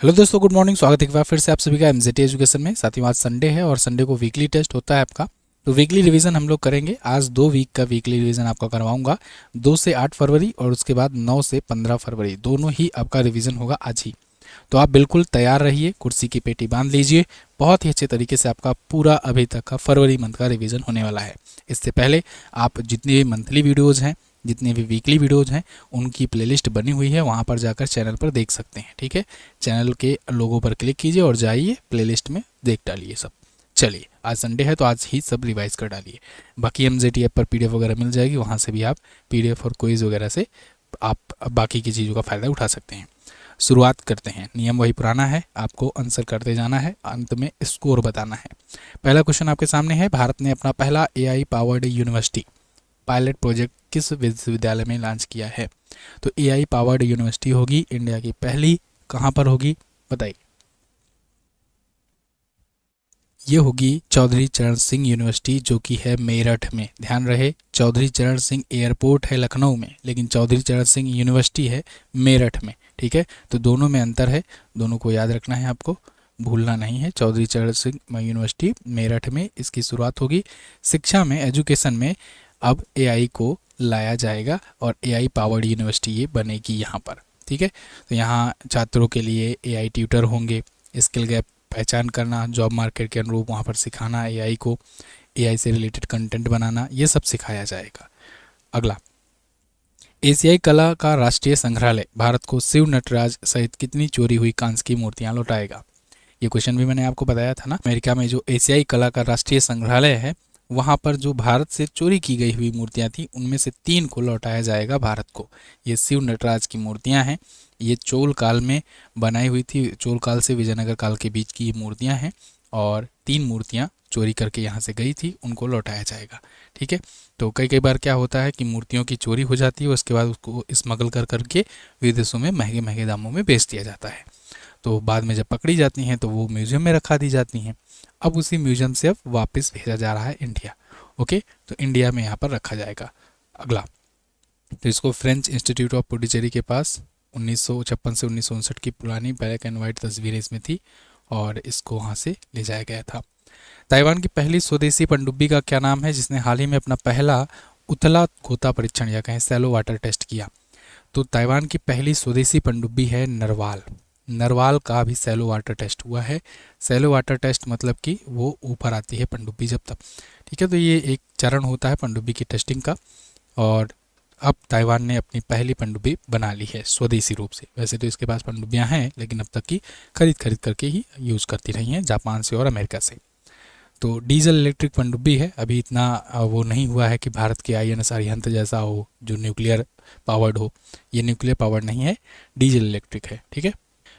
Hello दोस्तों, good morning. स्वागत है एक बार फिर से आप सभी का एमजेटी एजुकेशन में। साथ ही आज संडे है और संडे को वीकली टेस्ट होता है आपका। तो वीकली रिवीजन हम लोग करेंगे। आज 2 वीक का वीकली रिवीजन आपका करवाऊंगा, 2 से 8 फरवरी और उसके बाद 9 से 15 फरवरी, दोनों ही आपका रिवीजन होगा आज ही। तो आप बिल्कुल तैयार रहिए, कुर्सी की पेटी बांध लीजिए। बहुत ही अच्छे तरीके से आपका पूरा अभी तक का फरवरी मंथ का रिवीजन होने वाला है। इससे पहले आप जितने भी मंथली वीडियोज़ हैं, जितने भी वीकली वीडियोज़ हैं, उनकी प्लेलिस्ट बनी हुई है, वहाँ पर जाकर चैनल पर देख सकते हैं। ठीक है, चैनल के लोगो पर क्लिक कीजिए और जाइए प्लेलिस्ट में देख डालिए सब। चलिए, आज संडे है तो आज ही सब रिवाइज कर डालिए। बाकी एमजेटी ऐप पर पीडीएफ वगैरह मिल जाएगी, वहाँ से भी आप पीडीएफ और क्विज वगैरह से आप बाकी की चीज़ों का फ़ायदा उठा सकते हैं। शुरुआत करते हैं। नियम वही पुराना है, आपको आंसर करते जाना है, अंत में स्कोर बताना है। पहला क्वेश्चन आपके सामने है। भारत ने अपना पहला AI powered university pilot project किस विश्वविद्यालय में लॉन्च किया है? तो एआई पावर्ड यूनिवर्सिटी होगी इंडिया की पहली, कहाँ पर होगी बताइए। ये होगी चौधरी चरण सिंह यूनिवर्सिटी, जो कि है मेरठ में। ध्यान रहे, चौधरी चरण सिंह एयरपोर्ट है लखनऊ में, लेकिन चौधरी चरण सिंह यूनिवर्सिटी है मेरठ में। ठीक है, तो दोनों में अंतर है, दोनों को याद रखना है, आपको भूलना नहीं है। चौधरी चरण सिंह यूनिवर्सिटी मेरठ में इसकी शुरुआत होगी। शिक्षा में, एजुकेशन में अब एआई को लाया जाएगा और एआई पावर्ड यूनिवर्सिटी ये बनेगी यहाँ पर। ठीक है, तो यहाँ छात्रों के लिए एआई ट्यूटर होंगे, स्किल गैप पहचान करना, जॉब मार्केट के अनुरूप वहाँ पर सिखाना एआई को, एआई से रिलेटेड कंटेंट बनाना, ये सब सिखाया जाएगा। अगला, एशियाई कला का राष्ट्रीय संग्रहालय भारत को शिव नटराज सहित कितनी चोरी हुई कांस्य की मूर्तियां लौटाएगा? ये क्वेश्चन भी मैंने आपको बताया था ना। अमेरिका में जो एशियाई कला का राष्ट्रीय संग्रहालय है, वहाँ पर जो भारत से चोरी की गई हुई मूर्तियाँ थी, उनमें से 3 को लौटाया जाएगा भारत को। ये शिव नटराज की मूर्तियाँ हैं, ये चोल काल में बनाई हुई थी। चोल काल से विजयनगर काल के बीच की ये मूर्तियाँ हैं और 3 मूर्तियाँ चोरी करके यहाँ से गई थी, उनको लौटाया जाएगा। ठीक है, तो कई बार क्या होता है कि मूर्तियों की चोरी हो जाती है, उसके बाद उसको स्मगल कर करके विदेशों में महंगे महंगे दामों में बेच दिया जाता है। तो बाद में जब पकड़ी जाती हैं तो वो म्यूजियम में रखा दी जाती हैं। अब उसी म्यूजियम से अब वापस भेजा जा रहा है इंडिया। ओके, तो इंडिया में यहाँ पर रखा जाएगा। अगला, तो इसको फ्रेंच इंस्टीट्यूट ऑफ पुडुचेरी के पास 1956 से 1959 की पुरानी ब्लैक एंड वाइट तस्वीरें इसमें थी और इसको वहाँ से ले जाया गया था। ताइवान की पहली स्वदेशी पनडुब्बी का क्या नाम है, जिसने हाल ही में अपना पहला उथला गोता परीक्षण या कहें सैलो वाटर टेस्ट किया? तो ताइवान की पहली स्वदेशी पनडुब्बी है नरवाल। नरवाल का भी सैलो वाटर टेस्ट हुआ है। सैलो वाटर टेस्ट मतलब कि वो ऊपर आती है पनडुब्बी जब तक। ठीक है, तो ये एक चरण होता है पनडुब्बी की टेस्टिंग का। और अब ताइवान ने अपनी पहली पनडुब्बी बना ली है स्वदेशी रूप से। वैसे तो इसके पास पनडुब्बियाँ हैं, लेकिन अब तक की खरीद करके ही यूज़ करती रही हैं, जापान से और अमेरिका से। तो डीजल इलेक्ट्रिक पनडुब्बी है। अभी इतना वो नहीं हुआ है कि भारत के आईएनएस अरिहंत जैसा हो जो न्यूक्लियर पावर्ड हो। ये न्यूक्लियर पावर्ड नहीं है, डीजल इलेक्ट्रिक है। ठीक है,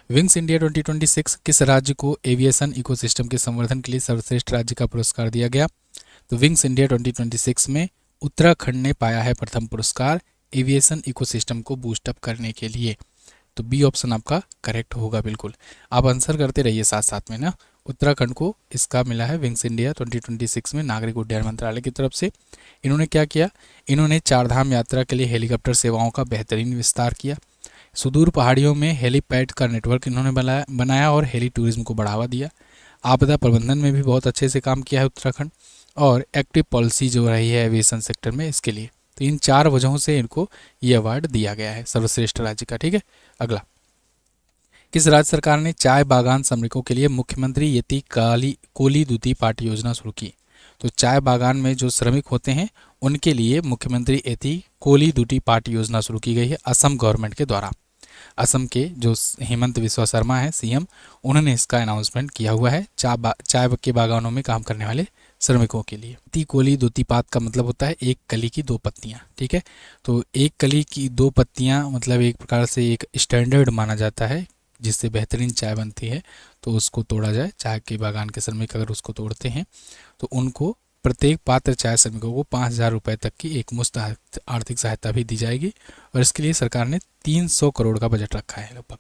विंग्स इंडिया 2026 किस राज्य को एविएशन इकोसिस्टम के संवर्धन के लिए सर्वश्रेष्ठ राज्य का पुरस्कार दिया गया? तो विंग्स इंडिया 2026 में उत्तराखंड ने पाया है प्रथम पुरस्कार एविएशन इकोसिस्टम को बूस्टअप करने के लिए। तो बी ऑप्शन आपका करेक्ट होगा। बिल्कुल, आप आंसर करते रहिए साथ साथ में ना। उत्तराखंड को इसका मिला है विंग्स इंडिया 2026 में नागरिक उड्डयन मंत्रालय की तरफ से। इन्होंने क्या किया? इन्होंने चारधाम यात्रा के लिए हेलीकॉप्टर सेवाओं का बेहतरीन विस्तार किया। सुदूर पहाड़ियों में हेलीपैड का नेटवर्क इन्होंने बनाया और हेली टूरिज्म को बढ़ावा दिया। आपदा प्रबंधन में भी बहुत अच्छे से काम किया है उत्तराखंड, और एक्टिव पॉलिसी जो रही है एविएशन सेक्टर में इसके लिए। तो इन 4 वजहों से इनको ये अवार्ड दिया गया है सर्वश्रेष्ठ राज्य का। ठीक है, अगला, किस राज्य सरकार ने चाय बागान श्रमिकों के लिए मुख्यमंत्री यति कोली दूती पार्टी योजना शुरू की? तो चाय बागान में जो श्रमिक होते हैं उनके लिए मुख्यमंत्री यति कोली दूती पार्टी योजना शुरू की गई है असम गवर्नमेंट के द्वारा। असम के जो हेमंत बिस्वा शर्मा है सीएम, उन्होंने इसका अनाउंसमेंट किया हुआ है चाय के बागानों में काम करने वाले श्रमिकों के लिए। ती कोली दूती पात का मतलब होता है एक कली की 2 पत्तियां। ठीक है, तो एक कली की 2 पत्तियां मतलब एक प्रकार से एक स्टैंडर्ड माना जाता है जिससे बेहतरीन चाय बनती है। तो उसको तोड़ा जाए, चाय के बागान के श्रमिक अगर उसको तोड़ते हैं तो उनको प्रत्येक पात्र चाय श्रमिकों को 5,000 रुपये तक की एक मुफ्त आर्थिक सहायता भी दी जाएगी। और इसके लिए सरकार ने 300 करोड़ का बजट रखा है लगभग।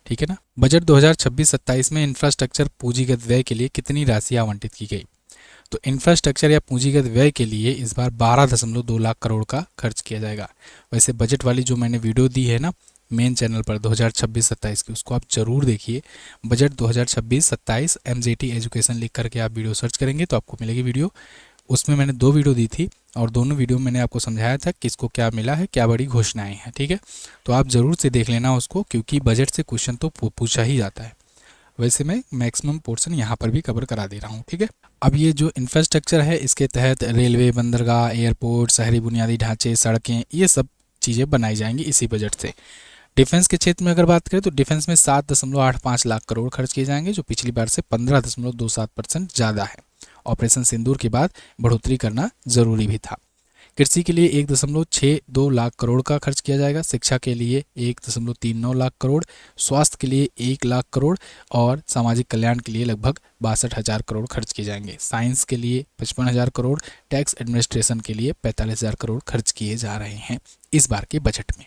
ठीक है ना। बजट 2026-27 में इंफ्रास्ट्रक्चर पूंजीगत व्यय के लिए कितनी राशि आवंटित की गई? तो इंफ्रास्ट्रक्चर या पूंजीगत व्यय के लिए इस बार 12.2 लाख करोड़ का खर्च किया जाएगा। वैसे बजट वाली जो मैंने वीडियो दी है ना, मेन चैनल पर 2026-27 की, उसको आप ज़रूर देखिए। बजट 2026-27 MJT एजुकेशन लिख करके आप वीडियो सर्च करेंगे तो आपको मिलेगी वीडियो। उसमें मैंने 2 वीडियो दी थी और दोनों वीडियो में मैंने आपको समझाया था किसको क्या मिला है, क्या बड़ी घोषणाएं हैं, ठीक है। तो आप ज़रूर से देख लेना उसको, क्योंकि बजट से क्वेश्चन तो पूछा ही जाता है। वैसे मैं मैक्सिमम पोर्शन यहाँ पर भी कवर करा दे रहा हूँ, ठीक है। अब ये जो इंफ्रास्ट्रक्चर है, इसके तहत रेलवे, बंदरगाह, एयरपोर्ट, शहरी बुनियादी ढांचे, सड़कें, ये सब चीज़ें बनाई जाएंगी इसी बजट से। डिफेंस के क्षेत्र में अगर बात करें तो डिफेंस में 7.85 लाख करोड़ खर्च किए जाएंगे, जो पिछली बार से 15.27% ज़्यादा है। ऑपरेशन सिंदूर के बाद बढ़ोतरी करना जरूरी भी था। कृषि के लिए 1.62 लाख करोड़ का खर्च किया जाएगा, शिक्षा के लिए 1.39 लाख करोड़, स्वास्थ्य के लिए 1 लाख करोड़ और सामाजिक कल्याण के लिए लगभग 62,000 करोड़ खर्च किए जाएंगे। साइंस के लिए 55,000 करोड़, टैक्स एडमिनिस्ट्रेशन के लिए 45,000 करोड़ खर्च किए जा रहे हैं इस बार के बजट में।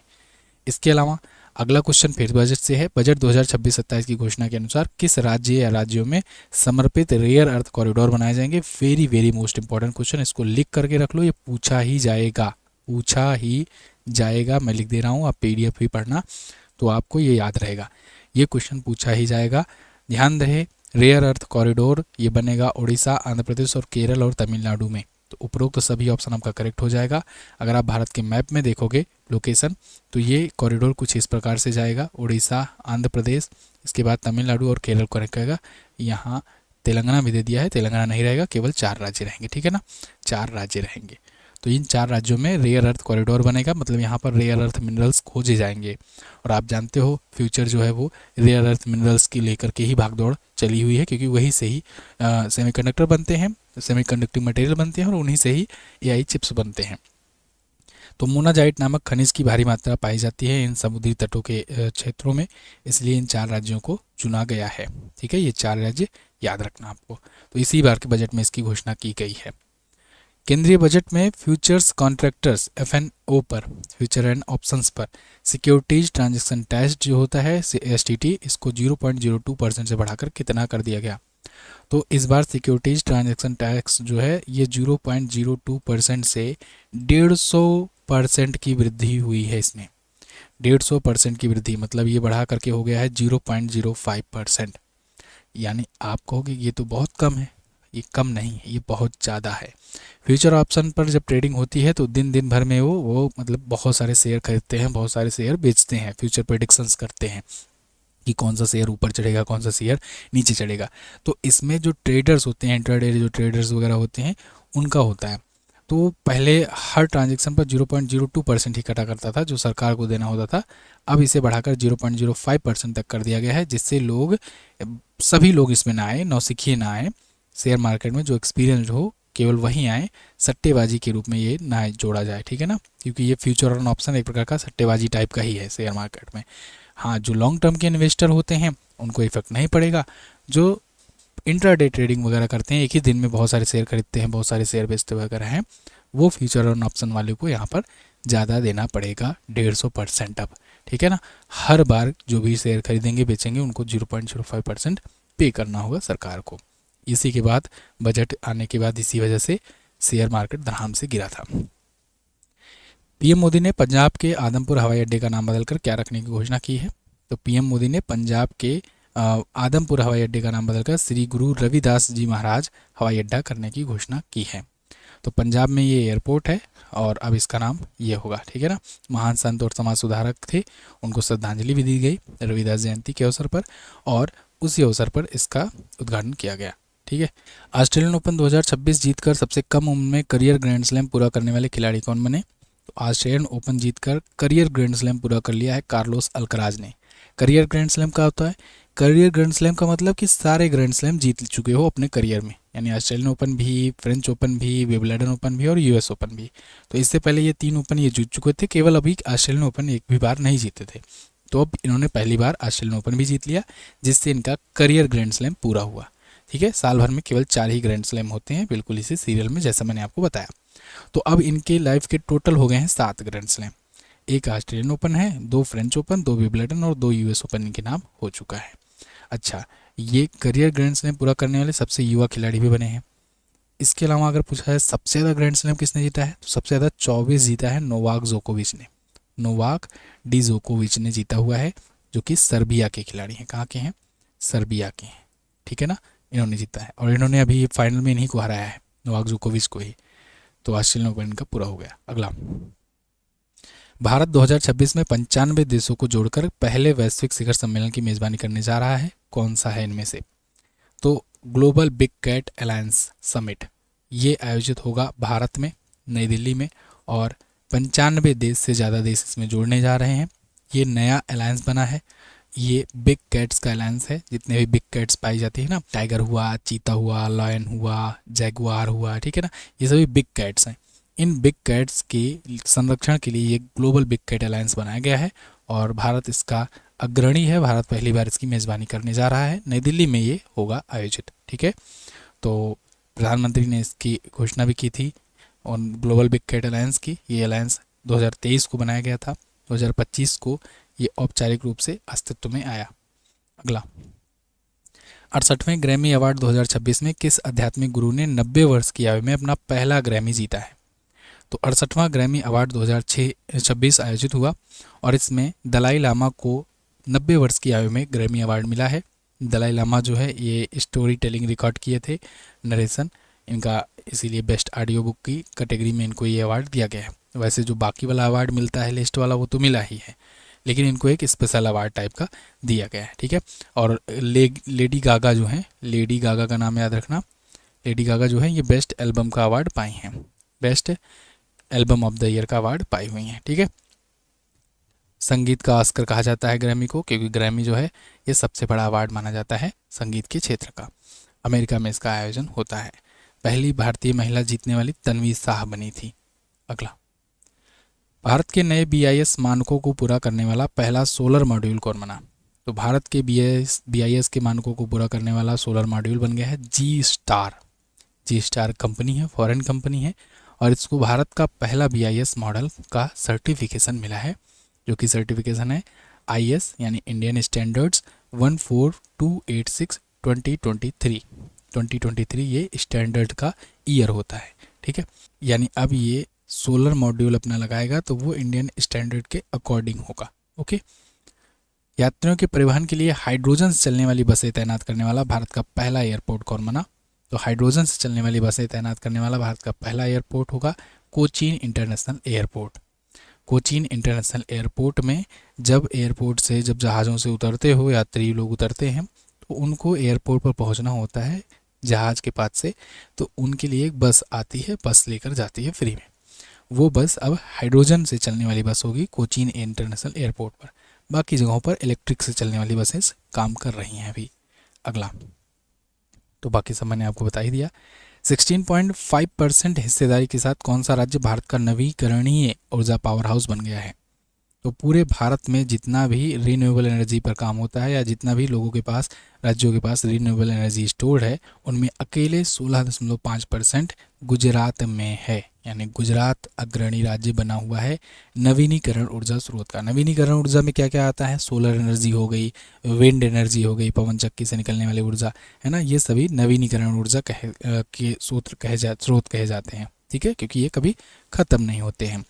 इसके अलावा अगला क्वेश्चन फिर बजट से है। बजट 2026-27 की घोषणा के अनुसार किस राज्य या राज्यों में समर्पित रेयर अर्थ कॉरिडोर बनाए जाएंगे? Very very most important question, इसको लिख करके रख लो, ये पूछा ही जाएगा, पूछा ही जाएगा। मैं लिख दे रहा हूँ, आप PDF भी पढ़ना तो आपको ये याद रहेगा, ये क्वेश्चन पूछा ही जाएगा। ध्यान रहे, रेयर अर्थ कॉरिडोर ये बनेगा उड़ीसा, आंध्र प्रदेश और केरल और तमिलनाडु में। तो उपरोक्त सभी ऑप्शन आपका करेक्ट हो जाएगा। अगर आप भारत के मैप में देखोगे लोकेशन, तो ये कॉरिडोर कुछ इस प्रकार से जाएगा, उड़ीसा, आंध्र प्रदेश, इसके बाद तमिलनाडु और केरल कनेक्ट करेगा। यहाँ तेलंगाना भी दे दिया है, तेलंगाना नहीं रहेगा, केवल 4 राज्य रहेंगे, ठीक है ना, 4 राज्य रहेंगे। तो इन 4 राज्यों में रेयर अर्थ कॉरिडोर बनेगा, मतलब यहाँ पर रेयर अर्थ मिनरल्स खोजे जाएंगे। और आप जानते हो फ्यूचर जो है वो रेयर अर्थ मिनरल्स की लेकर के ही भागदौड़ चली हुई है, क्योंकि वही से ही सेमीकंडक्टर बनते हैं, सेमीकंडक्टिंग मटेरियल बनते हैं और उन्हीं से ही AI चिप्स बनते हैं। तो मोनाजाइट नामक खनिज की भारी मात्रा पाई जाती है इन समुद्री तटों के क्षेत्रों में, इसलिए इन 4 राज्यों को चुना गया है, ठीक है। ये 4 राज्य याद रखना आपको। तो इसी बार के बजट में इसकी घोषणा की गई है। केंद्रीय बजट में फ्यूचर्स कॉन्ट्रैक्टर्स FNO पर, फ्यूचर एंड ऑप्शंस पर सिक्योरिटीज ट्रांजैक्शन टैक्स जो होता है STT, इसको 0.02% से बढ़ाकर कितना कर दिया गया? तो इस बार सिक्योरिटीज ट्रांजैक्शन टैक्स जो है ये 0.02% से 150% की वृद्धि हुई है। इसमें 150% की वृद्धि, मतलब ये बढ़ा करके हो गया है 0.05%। यानी आप कहोगे ये तो बहुत कम है, ये कम नहीं है, ये बहुत ज़्यादा है। फ्यूचर ऑप्शन पर जब ट्रेडिंग होती है तो दिन भर में वो मतलब बहुत सारे शेयर खरीदते हैं, बहुत सारे शेयर बेचते हैं, फ्यूचर प्रेडिक्शंस करते हैं कि कौन सा शेयर ऊपर चढ़ेगा, कौन सा शेयर नीचे चढ़ेगा। तो इसमें जो ट्रेडर्स होते हैं, इंट्राडे जो ट्रेडर्स वगैरह होते हैं, उनका होता है। तो पहले हर ट्रांजैक्शन पर 0.02% ही कटा करता था, जो सरकार को देना होता था। अब इसे बढ़ाकर 0.05% तक कर दिया गया है, जिससे लोग, सभी लोग इसमें ना आए, नौसिखिए ना आए, शेयर मार्केट में जो एक्सपीरियंस हो केवल वहीं आए, सट्टेबाजी के रूप में ये ना जोड़ा जाए, ठीक है ना, क्योंकि ये फ्यूचर और ऑप्शन एक प्रकार का सट्टेबाजी टाइप का ही है शेयर मार्केट में। हाँ, जो लॉन्ग टर्म के इन्वेस्टर होते हैं उनको इफेक्ट नहीं पड़ेगा। जो इंट्राडे ट्रेडिंग वगैरह करते हैं, एक ही दिन में बहुत सारे शेयर खरीदते हैं, बहुत सारे शेयर बेचते वगैरह हैं, वो फ्यूचर और ऑप्शन वाले को यहाँ पर ज़्यादा देना पड़ेगा, 150% अब, ठीक है ना। हर बार जो भी शेयर खरीदेंगे बेचेंगे उनको 0.05% पे करना होगा सरकार को। इसी के बाद बजट आने के बाद इसी वजह से शेयर मार्केट धड़ाम से गिरा था। PM मोदी ने पंजाब के आदमपुर हवाई अड्डे का नाम बदलकर क्या रखने की घोषणा की है? तो PM मोदी ने पंजाब के आदमपुर हवाई अड्डे का नाम बदलकर श्री गुरु रविदास जी महाराज हवाई अड्डा करने की घोषणा की है। तो पंजाब में ये एयरपोर्ट है और अब इसका नाम ये होगा, ठीक है ना। महान संत और समाज सुधारक थे, उनको श्रद्धांजलि भी दी गई रविदास जयंती के अवसर पर, और उसी अवसर पर इसका उद्घाटन किया गया, ठीक है। ऑस्ट्रेलियन ओपन 2026 जीतकर सबसे कम उम्र में करियर ग्रैंड स्लैम पूरा करने वाले खिलाड़ी कौन बने? तो ऑस्ट्रेलियन ओपन जीतकर करियर ग्रैंड स्लैम पूरा कर लिया है कार्लोस अल्कराज ने। करियर ग्रैंड स्लैम क्या होता है? करियर ग्रैंड स्लैम का मतलब कि सारे ग्रैंड स्लैम जीत चुके हो अपने करियर में, यानी ऑस्ट्रेलियन ओपन भी, फ्रेंच ओपन भी, विंबलडन ओपन भी और US ओपन भी। तो इससे पहले ये 3 ओपन ये जीत चुके थे, केवल अभी ऑस्ट्रेलियन ओपन एक भी बार नहीं जीते थे। तो अब इन्होंने पहली बार ऑस्ट्रेलियन ओपन भी जीत लिया, जिससे इनका करियर ग्रैंड स्लैम पूरा हुआ, ठीक है। साल भर में केवल 4 ही ग्रैंड स्लैम होते हैं, बिल्कुल इसी सीरियल में जैसा मैंने आपको बताया। तो अब इनके लाइफ के टोटल हो गए हैं 7 ग्रैंड स्लैम। एक ऑस्ट्रेलियन ओपन है, 2 फ्रेंच ओपन, 2 विंबलडन और 2 US ओपन इनके नाम हो चुका है। अच्छा, ये करियर ग्रैंड स्लैम पूरा करने वाले सबसे युवा खिलाड़ी भी बने हैं। इसके अलावा अगर पूछा है सबसे ज़्यादा ग्रैंड स्लैम किसने जीता है, तो सबसे ज़्यादा 24 जीता है नोवाक जोकोविच ने। नोवाक डिजोकोविच ने जीता हुआ है, जो कि सर्बिया के खिलाड़ी हैं। कहाँ के हैं? सर्बिया के हैं, ठीक है ना। इन्होंने जीता है और इन्होंने अभी फाइनल में इन्हीं को हराया है, नोवाक जोकोविच को ही। तो ऑस्ट्रेलियन ओपन का पूरा हो गया। अगला, भारत 2026 में 95 देशों को जोड़कर पहले वैश्विक शिखर सम्मेलन की मेजबानी करने जा रहा है। कौन सा है इनमें से? तो global big cat alliance summit ये आयोजित होगा भारत में, नई दिल्ली में, और 95 देश से ज़्यादा देश इसमें जुड़ने जा रहे हैं। ये नया अलायंस बना है, ये बिग कैट्स का अलायंस है। जितने भी बिग कैट्स पाई जाती है ना, टाइगर हुआ, चीता हुआ, लायन हुआ, जैगुआर हुआ, ठीक है ना, ये सभी बिग कैट्स हैं। इन बिग कैट्स के संरक्षण के लिए ये ग्लोबल बिग कैट अलायंस बनाया गया है और भारत इसका अग्रणी है। भारत पहली बार इसकी मेज़बानी करने जा रहा है। नई दिल्ली में ये होगा आयोजित, ठीक है। तो प्रधानमंत्री ने इसकी घोषणा भी की थी और ग्लोबल बिग कैट अलायंस की। ये अलायंस 2023 को बनाया गया था, 2025 को ये औपचारिक रूप से अस्तित्व में आया। अगला, 68वें ग्रैमी अवार्ड 2026 में किस आध्यात्मिक गुरु ने 90 वर्ष की आयु में अपना पहला ग्रैमी जीता है? तो 68वां ग्रैमी अवार्ड 2026 आयोजित हुआ और इसमें दलाई लामा को 90 वर्ष की आयु में ग्रैमी अवार्ड मिला है। दलाई लामा जो है ये स्टोरी टेलिंग रिकॉर्ड किए थे, नरेशन इनका, इसीलिए बेस्ट ऑडियो बुक की कैटेगरी में इनको ये अवार्ड दिया गया है। वैसे जो बाकी वाला अवार्ड मिलता है लिस्ट वाला, वो तो मिला ही है, लेकिन इनको एक स्पेशल अवार्ड टाइप का दिया गया है, ठीक है। और लेडी गागा जो है, लेडी गागा का नाम याद रखना, लेडी गागा जो है ये बेस्ट एल्बम का अवार्ड पाई हैं, best album of the year का अवार्ड पाई हुई हैं, ठीक है। संगीत का ऑस्कर कहा जाता है ग्रैमी को, क्योंकि ग्रैमी जो है ये सबसे बड़ा अवार्ड माना जाता है संगीत के क्षेत्र का। अमेरिका में इसका आयोजन होता है। पहली भारतीय महिला जीतने वाली तन्वी शाह बनी थी। अगला, भारत के नए BIS मानकों को पूरा करने वाला पहला सोलर मॉड्यूल कौन बना? तो भारत के BIS के मानकों को पूरा करने वाला सोलर मॉड्यूल बन गया है जी स्टार कंपनी है, फॉरेन कंपनी है, और इसको भारत का पहला BIS मॉडल का सर्टिफिकेशन मिला है, जो कि सर्टिफिकेशन है IS यानी इंडियन स्टैंडर्ड्स 14286 2023 ये स्टैंडर्ड का ईयर होता है, ठीक है। यानी अब ये सोलर मॉड्यूल अपना लगाएगा तो वो इंडियन स्टैंडर्ड के अकॉर्डिंग होगा, ओके। यात्रियों के परिवहन के लिए हाइड्रोजन से चलने वाली बसें तैनात करने वाला भारत का पहला एयरपोर्ट कौन बना? तो हाइड्रोजन से चलने वाली बसें तैनात करने वाला भारत का पहला एयरपोर्ट होगा Cochin international airport. Cochin international airport में जब जहाज़ों से उतरते हो यात्री लोग उतरते हैं तो उनको एयरपोर्ट पर पहुंचना होता है जहाज़ के पास से, तो उनके लिए एक बस आती है, बस लेकर जाती है फ्री में। वो बस अब हाइड्रोजन से चलने वाली बस होगी कोचीन इंटरनेशनल एयरपोर्ट पर। बाकी जगहों पर इलेक्ट्रिक से चलने वाली बसें काम कर रही हैं अभी। अगला, तो बाकी सब मैंने आपको बता ही दिया। 16.5% हिस्सेदारी के साथ कौन सा राज्य भारत का नवीकरणीय ऊर्जा पावर हाउस बन गया है? तो पूरे भारत में जितना भी रीन्यूएबल एनर्जी पर काम होता है या जितना भी लोगों के पास, राज्यों के पास रीन्यूएबल एनर्जी स्टोर है, उनमें अकेले 16.5% गुजरात में है। यानी गुजरात अग्रणी राज्य बना हुआ है नवीनीकरण ऊर्जा स्रोत का। नवीनीकरण ऊर्जा में क्या क्या आता है? सोलर एनर्जी हो गई, विंड एनर्जी हो गई, पवन चक्की से निकलने वाली ऊर्जा है ना, ये सभी नवीनीकरण ऊर्जा के स्रोत कहे जाते हैं, ठीक है, क्योंकि ये कभी ख़त्म नहीं होते हैं।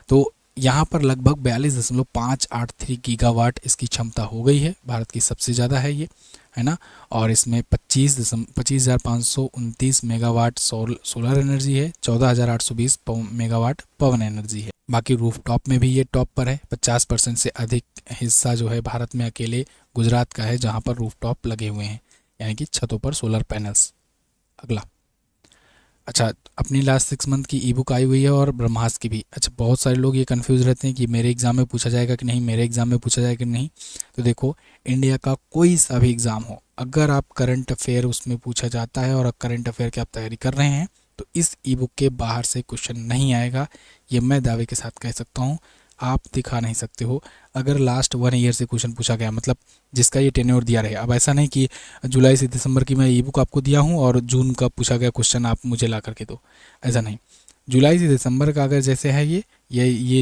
तो यहाँ पर लगभग 42.583 गीगावाट इसकी क्षमता हो गई है, भारत की सबसे ज़्यादा है ये, है ना। और इसमें 25,529 मेगावाट सोलर एनर्जी है, 14,820 मेगावाट पवन एनर्जी है। बाकी रूफटॉप में भी ये टॉप पर है, 50% से अधिक हिस्सा जो है भारत में अकेले गुजरात का है जहाँ पर रूफटॉप लगे हुए हैं, यानी कि छतों पर सोलर पैनल्स। अगला, अच्छा, अपनी लास्ट 6 मंथ की ई बुक आई हुई है और ब्रह्मास्त्र की भी। अच्छा, बहुत सारे लोग ये कंफ्यूज रहते हैं कि मेरे एग्ज़ाम में पूछा जाएगा कि नहीं, मेरे एग्ज़ाम में पूछा जाएगा कि नहीं। तो देखो, इंडिया का कोई सा भी एग्ज़ाम हो, अगर आप करंट अफेयर उसमें पूछा जाता है और करंट अफेयर की आप तैयारी कर रहे हैं तो इस ई बुक के बाहर से क्वेश्चन नहीं आएगा, ये मैं दावे के साथ कह सकता हूँ। आप दिखा नहीं सकते हो अगर लास्ट 1 ईयर से क्वेश्चन पूछा गया, मतलब जिसका ये टेन्योर दिया रहे। अब ऐसा नहीं कि जुलाई से दिसंबर की मैं ई बुक आपको दिया हूँ और जून का पूछा गया क्वेश्चन आप मुझे ला करके दो, ऐसा नहीं। जुलाई से दिसंबर का अगर जैसे है ये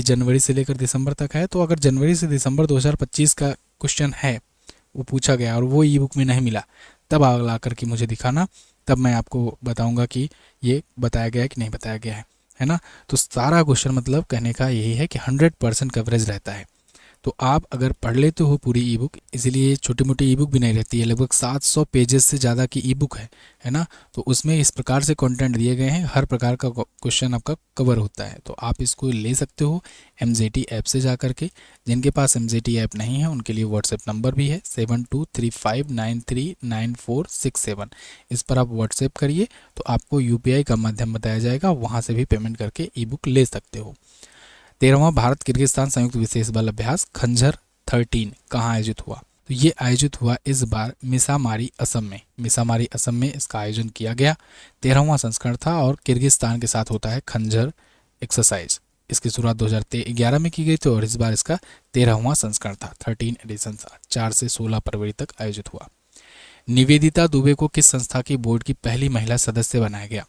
जनवरी से लेकर दिसंबर तक है, तो अगर जनवरी से दिसंबर 2025 का क्वेश्चन है वो पूछा गया और वो ई बुक में नहीं मिला, तब ला करके मुझे दिखाना, तब मैं आपको बताऊँगा कि ये बताया गया है कि नहीं बताया गया है। है ना। तो सारा क्वेश्चन मतलब कहने का यही है कि 100% कवरेज रहता है। तो आप अगर पढ़ लेते हो पूरी ई बुक, इसीलिए छोटी मोटी ई बुक भी नहीं रहती है, लगभग 700 पेजेस से ज़्यादा की ई बुक है ना। तो उसमें इस प्रकार से कंटेंट दिए गए हैं, हर प्रकार का क्वेश्चन आपका कवर होता है। तो आप इसको ले सकते हो MJT ऐप से जा कर के। जिनके पास MJT ऐप नहीं है उनके लिए व्हाट्सएप नंबर भी है 7235939467। इस पर आप व्हाट्सएप करिए तो आपको UPI का माध्यम बताया जाएगा, वहाँ से भी पेमेंट करके ई बुक ले सकते हो। 13वां भारत किर्गिस्तान संयुक्त विशेष बल अभ्यास खंजर 13 कहाँ आयोजित हुआ? तो ये आयोजित हुआ इस बार मिसामारी असम में। मिसामारी असम में इसका आयोजन किया गया। 13वां संस्करण था और किर्गिस्तान के साथ होता है खंजर एक्सरसाइज। इसकी शुरुआत 2011 में की गई थी और इस बार इसका 13वां संस्करण था, 13 एडिशन था। 4 से 16 फरवरी तक आयोजित हुआ। निवेदिता दुबे को किस संस्था की बोर्ड की पहली महिला सदस्य बनाया गया?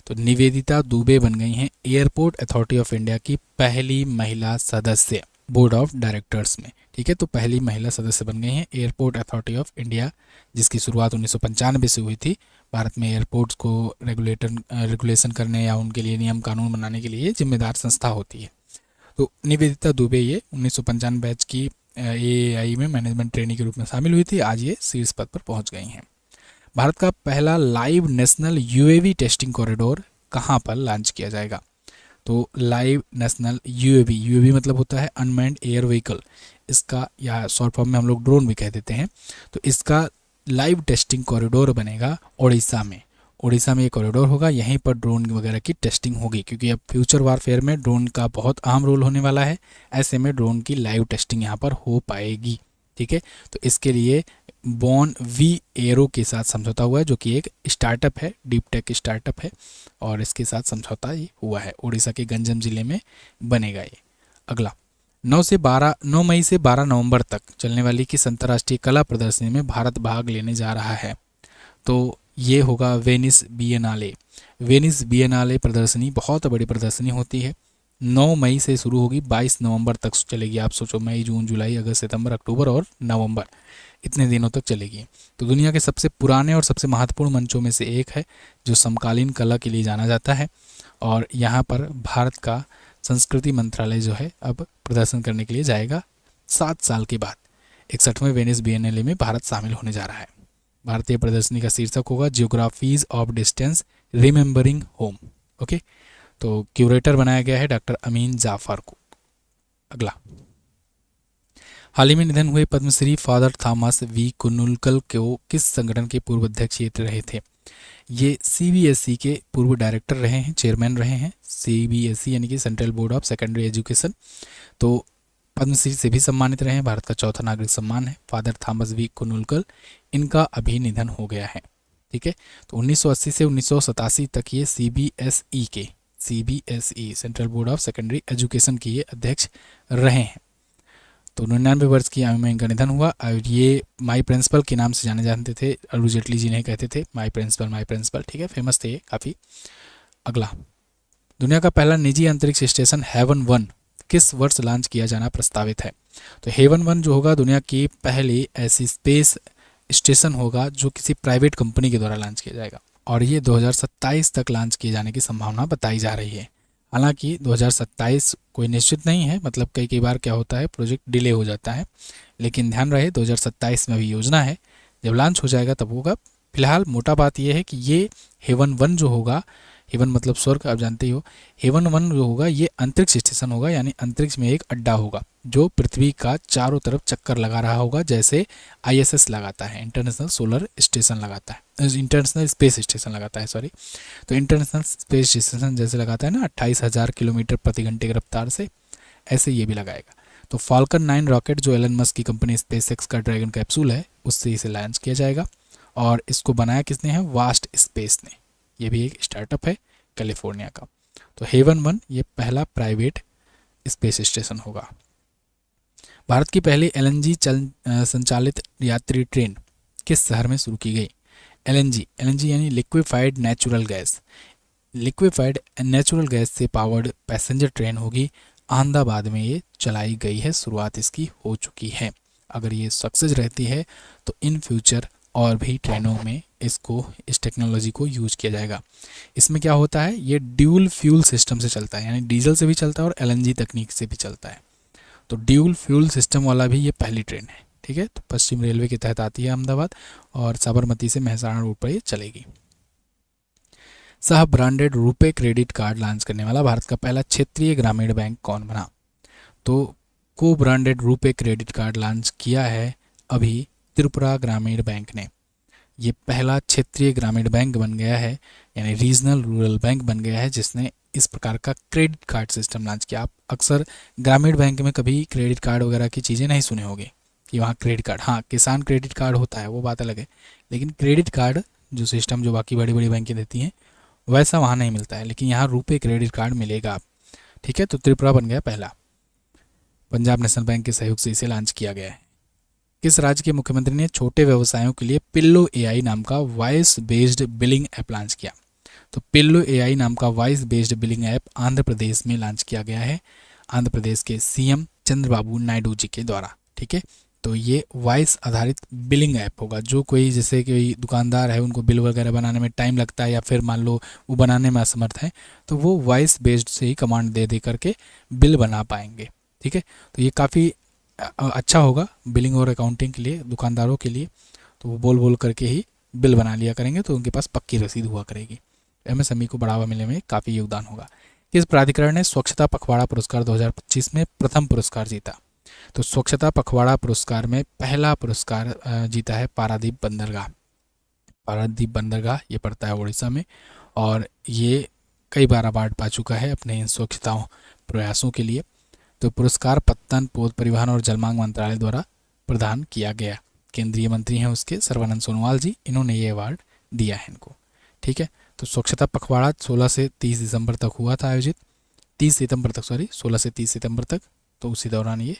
तो निवेदिता दुबे बन गई हैं एयरपोर्ट अथॉरिटी ऑफ इंडिया की पहली महिला सदस्य बोर्ड ऑफ डायरेक्टर्स में। ठीक है, तो पहली महिला सदस्य बन गई हैं एयरपोर्ट अथॉरिटी ऑफ इंडिया, जिसकी शुरुआत 1995 से हुई थी। भारत में एयरपोर्ट्स को रेगुलेशन करने या उनके लिए नियम कानून बनाने के लिए जिम्मेदार संस्था होती है। तो निवेदिता दुबे ये 1995 बैच की AAI में मैनेजमेंट ट्रेनी के रूप में शामिल हुई थी। आज ये शीर्ष पद पर पहुंच गई हैं। भारत का पहला live national UAV testing corridor कहाँ पर लॉन्च किया जाएगा? तो लाइव नेशनल UAV मतलब होता है अनमैन्ड एयर व्हीकल, इसका या शॉर्ट फॉर्म में हम लोग ड्रोन भी कह देते हैं। तो इसका लाइव टेस्टिंग कॉरिडोर बनेगा उड़ीसा में। उड़ीसा में ये कॉरिडोर होगा, यहीं पर ड्रोन वगैरह की टेस्टिंग होगी, क्योंकि अब फ्यूचर वारफेयर में ड्रोन का बहुत अहम रोल होने वाला है। ऐसे में ड्रोन की लाइव टेस्टिंग यहाँ पर हो पाएगी। ठीक है, तो इसके लिए बॉन वी एरो के साथ समझौता हुआ है, जो कि एक स्टार्टअप है, डीप टेक स्टार्टअप है, और इसके साथ समझौता ये हुआ है। उड़ीसा के गंजम जिले में बनेगा ये। अगला 9 मई से 12 नवंबर तक चलने वाली किस अंतर्राष्ट्रीय कला प्रदर्शनी में भारत भाग लेने जा रहा है? तो ये होगा वेनिस बिएनाले। वेनिस बिएनाले प्रदर्शनी बहुत बड़ी प्रदर्शनी होती है। 9 मई से शुरू होगी, 22 नवंबर तक चलेगी। आप सोचो, मई, जून, जुलाई, अगस्त, सितंबर, अक्टूबर और नवंबर, इतने दिनों तक चलेगी। तो दुनिया के सबसे पुराने और सबसे महत्वपूर्ण मंचों में से एक है, जो समकालीन कला के लिए जाना जाता है। और यहाँ पर भारत का संस्कृति मंत्रालय जो है अब प्रदर्शन करने के लिए जाएगा 7 साल के बाद। 61वें वेनिस बिएनाले में भारत शामिल होने जा रहा है। भारतीय प्रदर्शनी का शीर्षक होगा geographies of distance remembering home. Okay, तो क्यूरेटर बनाया गया है डॉक्टर अमीन जाफर को। अगला, हाल ही में निधन हुए पद्मश्री फादर थॉमस वी कुनुलकल को किस संगठन के पूर्व अध्यक्ष रहे थे? ये CBSE के पूर्व डायरेक्टर रहे हैं, चेयरमैन रहे हैं। CBSE यानी कि central board of secondary education. तो पद्मश्री से भी सम्मानित रहे हैं, भारत का चौथा नागरिक सम्मान है। फादर थॉमस वी कुनुलकल, इनका अभी निधन हो गया है। ठीक है, तो 1980 से 1987 तक ये CBSE central board of secondary education के ये अध्यक्ष रहे हैं। तो 99 वर्ष की आयु में इनका निधन हुआ। और ये माई प्रिंसिपल के नाम से जाने जाते थे, अरुण जेटली जी नहीं कहते थे माई प्रिंसिपल। ठीक है, फेमस थे ये काफ़ी। अगला, दुनिया का पहला निजी अंतरिक्ष स्टेशन हेवन 1 किस वर्ष लॉन्च किया जाना प्रस्तावित है? तो हेवन 1 जो होगा दुनिया की पहली ऐसी स्पेस स्टेशन होगा जो किसी प्राइवेट कंपनी के द्वारा लॉन्च किया जाएगा, और ये 2027 तक लॉन्च किए जाने की संभावना बताई जा रही है। हालांकि 2027 कोई निश्चित नहीं है, मतलब कई बार क्या होता है, प्रोजेक्ट डिले हो जाता है, लेकिन ध्यान रहे 2027 में अभी योजना है, जब लॉन्च हो जाएगा तब होगा। फिलहाल मोटा बात यह है कि ये हेवन 1 जो होगा, हेवन मतलब स्वर्ग, आप जानते ही हो। हेवन 1 जो होगा ये अंतरिक्ष स्टेशन होगा, यानी अंतरिक्ष में एक अड्डा होगा जो पृथ्वी का चारों तरफ चक्कर लगा रहा होगा, जैसे ISS लगाता है, इंटरनेशनल सोलर स्टेशन लगाता है, इंटरनेशनल स्पेस स्टेशन लगाता है, सॉरी। तो इंटरनेशनल स्पेस स्टेशन जैसे लगाता है ना 28,000 किलोमीटर प्रति घंटे की रफ्तार से, ऐसे ये भी लगाएगा। तो फाल्कन 9 रॉकेट जो एलन मस्क की कंपनी SpaceX का ड्रैगन कैप्सूल है, उससे इसे लॉन्च किया जाएगा। और इसको बनाया किसने है? वास्ट स्पेस ने। ये भी एक स्टार्टअप है कैलिफोर्निया का। तो हेवन 1 ये पहला प्राइवेट स्पेस स्टेशन होगा। भारत की पहली LNG संचालित यात्री ट्रेन किस शहर में शुरू की गई? LNG यानी liquefied natural gas. Liquefied natural gas से पावर्ड पैसेंजर ट्रेन होगी। अहमदाबाद में ये चलाई गई है, शुरुआत इसकी हो चुकी है। अगर ये सक्सेस रहती है तो इन फ्यूचर और भी ट्रेनों में इस टेक्नोलॉजी को यूज किया जाएगा। इसमें क्या होता है, ये ड्यूल फ्यूल सिस्टम से चलता है, यानी डीजल से भी चलता है और एलएनजी तकनीक से भी चलता है। तो ड्यूल फ्यूल सिस्टम वाला भी ये पहली ट्रेन है। ठीक है, तो पश्चिम रेलवे के तहत आती है अहमदाबाद और साबरमती से मेहसाणा रूट पर ये चलेगी। सह branded RuPay credit card launch करने वाला भारत का पहला क्षेत्रीय ग्रामीण बैंक कौन बना? तो को branded RuPay credit card launch किया है अभी त्रिपुरा ग्रामीण बैंक ने। ये पहला क्षेत्रीय ग्रामीण बैंक बन गया है, यानी रीजनल रूरल बैंक बन गया है जिसने इस प्रकार का क्रेडिट कार्ड सिस्टम लॉन्च किया। आप अक्सर ग्रामीण बैंक में कभी क्रेडिट कार्ड वगैरह की चीज़ें नहीं सुने होंगे कि वहाँ क्रेडिट कार्ड, हाँ किसान क्रेडिट कार्ड होता है वो बात अलग है, लेकिन क्रेडिट कार्ड जो सिस्टम जो बाकी बड़ी बड़ी बैंकें देती हैं वैसा वहाँ नहीं मिलता है, लेकिन यहाँ रुपे क्रेडिट कार्ड मिलेगा। ठीक है, तो त्रिपुरा बन गया पहला। पंजाब नेशनल बैंक के सहयोग से इसे लॉन्च किया गया है। किस राज्य के मुख्यमंत्री ने छोटे व्यवसायों के लिए पिल्लो एआई नाम का voice based billing app launch किया? तो पिल्लो एआई नाम का voice based billing app Andhra Pradesh में लॉन्च किया गया है, आंध्र प्रदेश के सीएम चंद्रबाबू नायडू जी के द्वारा। ठीक है, तो ये वॉइस आधारित बिलिंग ऐप होगा। जो कोई जैसे कोई दुकानदार है उनको बिल वगैरह बनाने में टाइम लगता है या फिर मान लो वो बनाने में असमर्थ है, तो वो वॉइस बेस्ड से ही कमांड दे दे करके बिल बना पाएंगे। ठीक है, तो ये काफ़ी अच्छा होगा बिलिंग और अकाउंटिंग के लिए, दुकानदारों के लिए। तो वो बोल बोल करके ही बिल बना लिया करेंगे तो उनके पास पक्की रसीद हुआ करेगी। एमएसएमई को बढ़ावा मिलने में काफ़ी योगदान होगा। किस प्राधिकरण ने स्वच्छता पखवाड़ा पुरस्कार 2025 में प्रथम पुरस्कार जीता? तो स्वच्छता पखवाड़ा पुरस्कार में पहला पुरस्कार जीता है पारादीप बंदरगाह। पारादीप बंदरगाह ये पड़ता है उड़ीसा में और ये कई बार अवार्ड पा चुका है अपने इन स्वच्छता प्रयासों के लिए। तो पुरस्कार पत्तन पोत परिवहन और जलमार्ग मंत्रालय द्वारा प्रदान किया गया। केंद्रीय मंत्री हैं उसके सर्बानंद सोनोवाल जी, इन्होंने ये अवार्ड दिया है इनको। ठीक है, तो स्वच्छता पखवाड़ा 16 से 30 दिसंबर तक हुआ था आयोजित, 30 सितंबर तक, सॉरी 16 से 30 सितंबर तक, तो उसी दौरान ये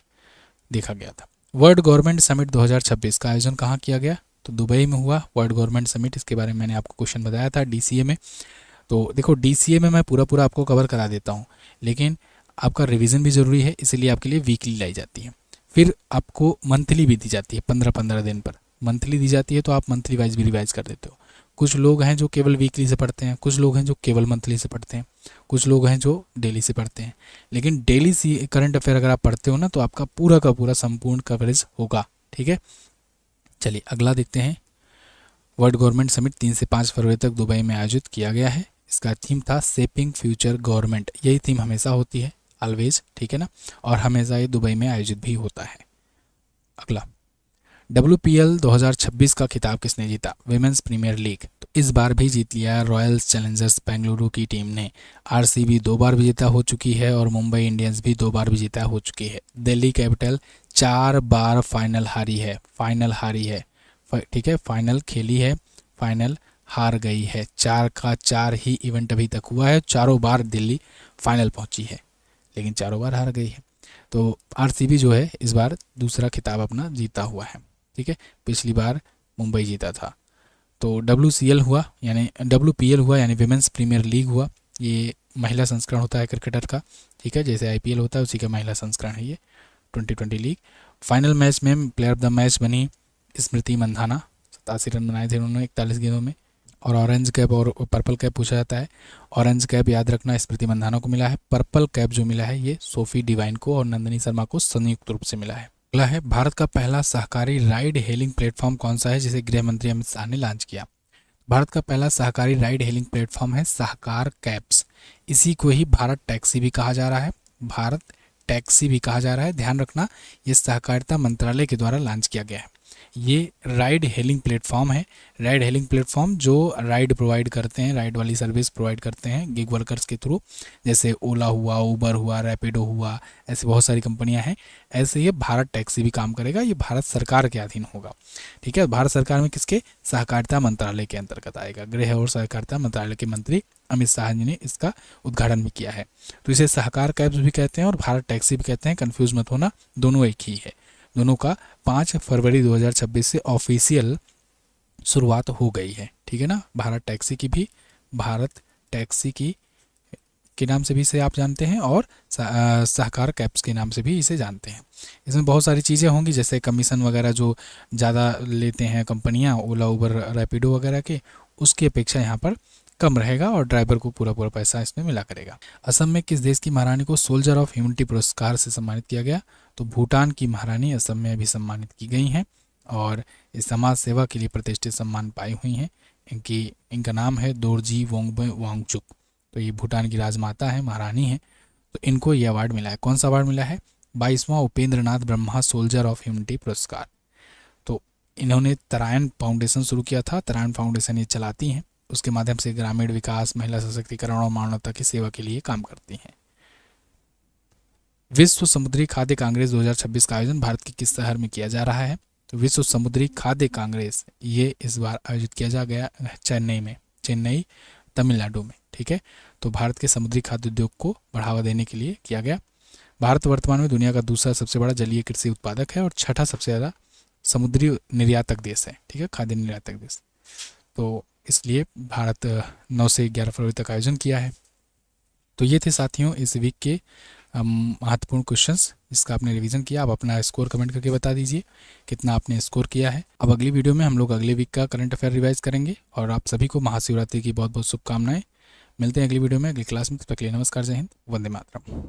देखा गया था। वर्ल्ड गवर्नमेंट समिट 2026 का आयोजन कहाँ किया गया? तो दुबई में हुआ वर्ल्ड गवर्नमेंट समिट। इसके बारे में मैंने आपको क्वेश्चन बताया था डीसीए में। तो देखो डीसीए में मैं पूरा पूरा आपको कवर करा देता हूँ, लेकिन आपका रिवीजन भी ज़रूरी है, इसीलिए आपके लिए वीकली लाई जाती है। फिर आपको मंथली भी दी जाती है, 15-15 दिन पर मंथली दी जाती है, तो आप मंथली वाइज भी रिवाइज कर देते हो। कुछ लोग हैं जो केवल वीकली से पढ़ते हैं, कुछ लोग हैं जो केवल मंथली से पढ़ते हैं, कुछ लोग हैं जो डेली से पढ़ते हैं। लेकिन डेली सी करंट अफेयर अगर आप पढ़ते हो ना तो आपका पूरा का पूरा संपूर्ण कवरेज होगा। ठीक है, चलिए अगला देखते हैं। वर्ल्ड गवर्नमेंट समिट 3 से 5 फरवरी तक दुबई में आयोजित किया गया है। इसका थीम था शेपिंग फ्यूचर गवर्नमेंट। यही थीम हमेशा होती है, ऑलवेज। ठीक है ना, और हमेशा ये दुबई में आयोजित भी होता है। अगला, WPL 2026 का खिताब किसने जीता? Women's premier league. तो इस बार भी जीत लिया रॉयल्स चैलेंजर्स बेंगलुरु की टीम ने। आरसीबी 2 बार विजेता हो चुकी है और मुंबई इंडियंस भी 2 बार विजेता हो चुकी है। दिल्ली कैपिटल 4 बार फाइनल हारी है, ठीक है, फाइनल खेली है, फाइनल हार गई है। 4 का 4 ही इवेंट अभी तक हुआ है, चारों बार दिल्ली फाइनल पहुंची है, लेकिन चारों बार हार गई है। तो आरसीबी जो है इस बार दूसरा खिताब अपना जीता हुआ है। ठीक है, पिछली बार मुंबई जीता था। तो WPL हुआ यानी विमेंस प्रीमियर लीग हुआ। ये महिला संस्करण होता है क्रिकेटर का। ठीक है, जैसे IPL होता है उसी का महिला संस्करण है ये 2020 लीग। फाइनल मैच में प्लेयर ऑफ द मैच बनी स्मृति मंधाना। 87 रन बनाए थे उन्होंने 41 गेंदों में। और ऑरेंज कैप और पर्पल कैप पूछा जाता है। ऑरेंज कैप याद रखना स्मृति मंधाना को मिला है। पर्पल कैप जो मिला है ये सोफी डिवाइन को और नंदिनी शर्मा को संयुक्त रूप से मिला है। अगला है, भारत का पहला सहकारी राइड हेलिंग प्लेटफॉर्म कौन सा है जिसे गृह मंत्री अमित शाह ने लॉन्च किया? भारत का पहला सहकारी राइड हेलिंग प्लेटफॉर्म है सहकार कैब्स। इसी को ही भारत टैक्सी भी कहा जा रहा है, भारत टैक्सी भी कहा जा रहा है। ध्यान रखना, ये सहकारिता मंत्रालय के द्वारा लॉन्च किया गया है। ये राइड हेलिंग प्लेटफॉर्म है। राइड हेलिंग प्लेटफॉर्म जो राइड प्रोवाइड करते हैं, राइड वाली सर्विस प्रोवाइड करते हैं गिग वर्कर्स के थ्रू, जैसे ओला हुआ, उबर हुआ, रैपिडो हुआ, ऐसी बहुत सारी कंपनियां हैं। ऐसे ये भारत टैक्सी भी काम करेगा। ये भारत सरकार के अधीन होगा। ठीक है, भारत सरकार में किसके? सहकारिता मंत्रालय के अंतर्गत आएगा। गृह और सहकारिता मंत्रालय के मंत्री अमित शाह जी ने इसका उद्घाटन भी किया है। तो इसे सहकार कैब्स भी कहते हैं और भारत टैक्सी भी कहते हैं, कंफ्यूज मत होना, दोनों एक ही है। दोनों का 5 फरवरी 2026 से ऑफिशियल शुरुआत हो गई है। ठीक है ना, भारत टैक्सी की के नाम से भी इसे आप जानते हैं और सहकार कैप्स के नाम से भी इसे जानते हैं। इसमें बहुत सारी चीज़ें होंगी, जैसे कमीशन वगैरह जो ज़्यादा लेते हैं कंपनियां ओला उबर रैपिडो वगैरह के, उसकी अपेक्षा यहाँ पर कम रहेगा और ड्राइवर को पूरा पूरा पैसा इसमें मिला करेगा। असम में किस देश की महारानी को सोल्जर ऑफ ह्यूमनिटी पुरस्कार से सम्मानित किया गया? तो भूटान की महारानी असम में अभी सम्मानित की गई हैं और इस समाज सेवा के लिए प्रतिष्ठित सम्मान पाई हुई हैं। इनका नाम है दोरजी वोंगबे वांगचुक। तो ये भूटान की राजमाता है, महारानी है, तो इनको ये अवार्ड मिला है। कौन सा अवार्ड मिला है? 22वां Upendra Nath Brahma soldier of humanity पुरस्कार। तो इन्होंने तरायन फाउंडेशन शुरू किया था, तरायन फाउंडेशन ये चलाती हैं, उसके माध्यम से ग्रामीण विकास, महिला सशक्तिकरण और मानवता की सेवा के लिए काम करती हैं। विश्व समुद्री खाद्य कांग्रेस 2026 का आयोजन भारत के किस शहर में किया जा रहा है? तो विश्व समुद्री खाद्य कांग्रेस ये इस बार आयोजित किया जा गया चेन्नई में, चेन्नई तमिलनाडु में। ठीक है, तो भारत के समुद्री खाद्य उद्योग को बढ़ावा देने के लिए किया गया। भारत वर्तमान में दुनिया का दूसरा सबसे बड़ा जलीय कृषि उत्पादक है और छठा सबसे ज़्यादा समुद्री निर्यातक देश है। ठीक है, खाद्य निर्यातक देश। तो इसलिए भारत 9 से 11 फरवरी तक आयोजन किया है। तो ये थे साथियों इस वीक के महत्वपूर्ण क्वेश्चंस, इसका आपने रिवीजन किया। आप अपना स्कोर कमेंट करके बता दीजिए कितना आपने स्कोर किया है। अब अगली वीडियो में हम लोग अगले वीक का करंट अफेयर रिवाइज करेंगे और आप सभी को महाशिवरात्रि की बहुत बहुत शुभकामनाएं। मिलते हैं अगली वीडियो में, अगली क्लास में। तब तक के लिए नमस्कार, जय हिंद, वंदे मातरम।